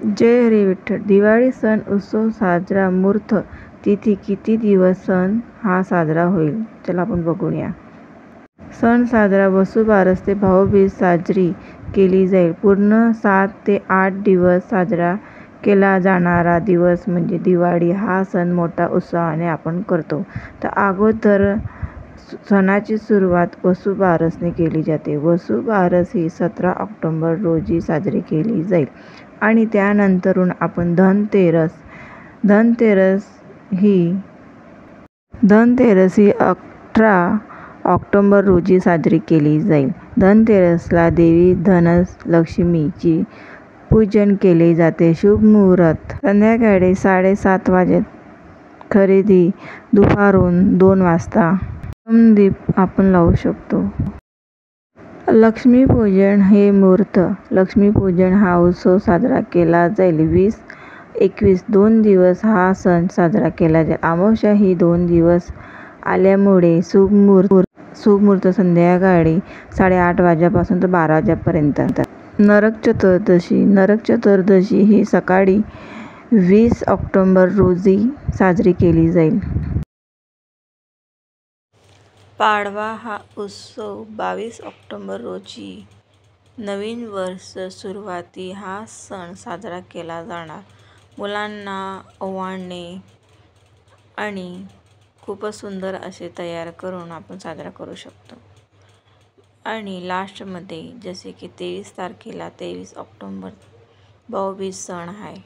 जय हरी विठ्ठल. दिवाळी सण उत्सव साजरा मूर्त तिथी किती दिवस सण हा साजरा होईल? चला आपण बघूया. सण साजरा वसुबारस ते भाऊबीज साजरी केली जाईल. पूर्ण 7 ते 8 दिवस साजरा केला जाणारा दिवस म्हणजे दिवाळी. हा सण मोठ्या उत्साहाने आपण करतो. तर अगोदर सणाची सुरुवात वसुबारसने केली जाते. वसुबारस ही 17 ऑक्टोबर रोजी साजरी केली जाईल आणि त्यानंतरून आपण धनतेरस ही 18 ऑक्टोबर रोजी साजरी केली जाईल. धनतेरसला देवी धनलक्ष्मीची पूजन केले जाते. शुभ मुहूर्त संध्याकाळी 7:30 वाजता, खरेदी दुपारून 2 वाजता. दीप आपण लावू शकतो. लक्ष्मीपूजन हे मुहूर्त. लक्ष्मीपूजन हा उत्सव साजरा केला जाईल. 20-21 2 दिवस हा सण साजरा केला जाईल. अमावस्या ही 2 दिवस आल्यामुळे शुभ मुहूर्त संध्याकाळी 8:30 वाजल्यापासून तर 12 वाजेपर्यंत. नरक चतुर्दशी ही सकाळी 20 ऑक्टोबर रोजी साजरी केली जाईल. पाडवा हा उत्सव 22 ऑक्टोबर रोजी नवीन वर्ष सुरुवाती हा सण साजरा केला जाणार. मुलांना ओवाळणे आणि खूपच सुंदर असे तयार करून आपण साजरा करू शकतो. आणि लास्टमध्ये जसे की 23 तारखेला 23 ऑक्टोबर भाऊबीज सण आहे.